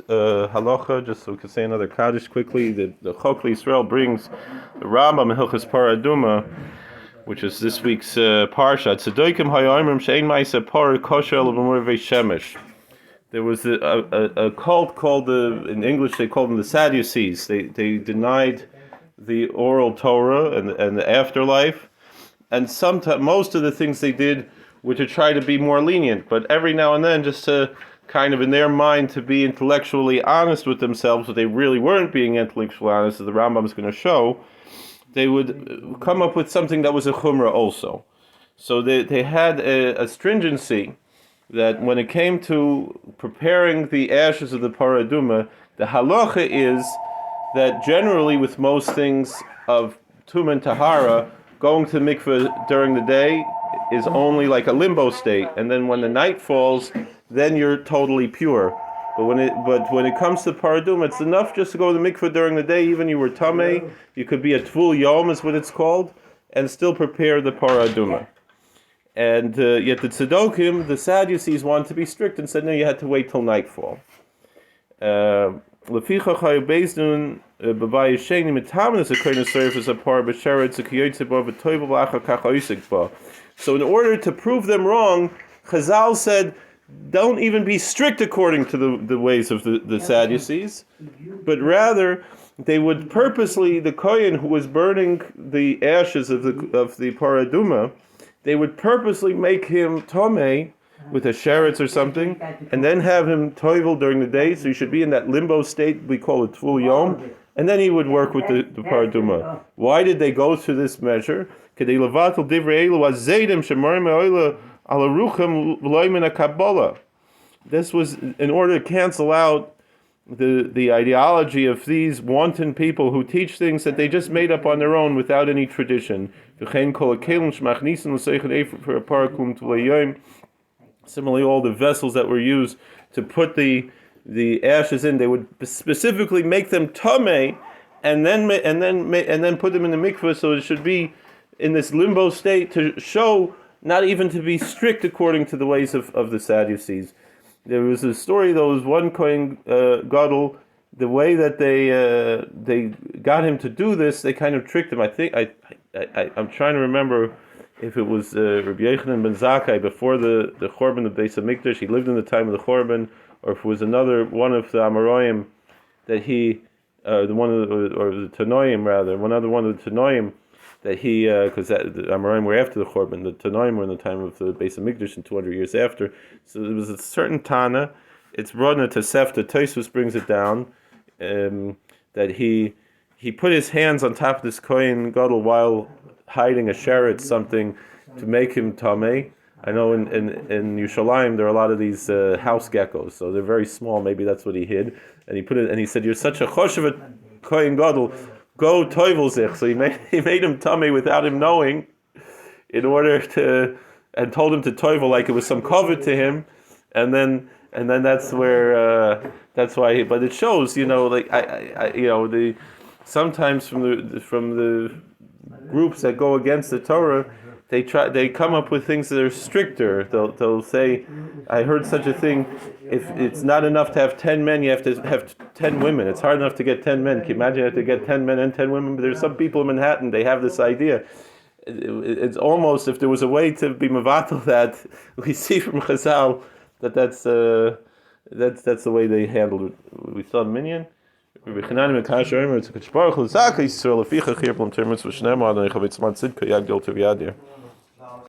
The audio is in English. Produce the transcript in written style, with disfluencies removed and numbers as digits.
halacha, just so we can say another kaddish quickly. The Chokli Israel brings the Rambam in Hilchos Paraduma, which is this week's parsha. Tzedokim hayoimrim she'ein ma'aseh parah kosher l'b'mur shemesh. There was a cult called in English they called them the Sadducees. They denied the oral Torah and the afterlife, and sometimes most of the things they did were to try to be more lenient. But every now and then, just to kind of in their mind to be intellectually honest with themselves, but they really weren't being intellectually honest, as the Rambam is going to show, they would come up with something that was a chumrah also. So they had a stringency that when it came to preparing the ashes of the paraduma, the halacha is that generally with most things of tum and tahara, going to mikveh during the day is only like a limbo state, and then when the night falls, then you're totally pure. But when it comes to paraduma, it's enough just to go to the mikveh during the day, even you were tamei, you could be a tvul yom is what it's called, and still prepare the paraduma. And yet the Tzedokim, the Sadducees, wanted to be strict and said, no, you had to wait till nightfall. So in order to prove them wrong, Chazal said, don't even be strict according to the ways of the Sadducees, but rather they would purposely, the Kohen who was burning the ashes of the paraduma, they would purposely make him tomei with a sheretz or something, and then have him toivel during the day, so he should be in that limbo state, we call it tvul yom, and then he would work with the paraduma. Why did they go to this measure? This was in order to cancel out the ideology of these wanton people who teach things that they just made up on their own without any tradition. Similarly, all the vessels that were used to put the ashes in, they would specifically make them tamei, and then put them in the mikveh, so it should be in this limbo state to show not even to be strict according to the ways of the Sadducees. There was a story. There was one Kohen Gadol. The way that they got him to do this, they kind of tricked him. I think I'm trying to remember if it was Rabbi Yochanan ben Zakkai before the Chorban of Beis Hamikdash. He lived in the time of the Chorban, or if it was one of the Amoraim that he or the Tanoim rather, one of the Tanoim that he, because the Amoraim were after the Chorban, the Tanoim were in the time of the Beis Hamikdash and 200 years after. So there was a certain Tana, it's brought into Tosefta, Tosfos brings it down, that he put his hands on top of this Kohen Gadol while hiding a sheretz, something to make him tamei. I know in Yerushalayim there are a lot of these house geckos, so they're very small. Maybe that's what he hid, and he put it. And he said, "You're such a choshev Kohen Gadol. Go toivel zich." So he made him tamei without him knowing, in order to, and told him to toivel like it was some covet to him, and then that's where that's why. But it shows, like sometimes from the groups that go against the Torah, they come up with things that are stricter. They'll say, I heard such a thing, if it's not enough to have 10 men, you have to have 10 women. It's hard enough to get 10 men. Can you imagine you have to get 10 men and 10 women? But there's some people in Manhattan, they have this idea. It's almost, if there was a way to be mevatel that, we see from Chazal that's the way they handled it. We saw Minyan. Rechanani mekash omer tzukach baruch l'zaka Yisrael leficha chir b'lam termitz v'shnei ma'adon yichavetz man tzidka yad gil tov yadir.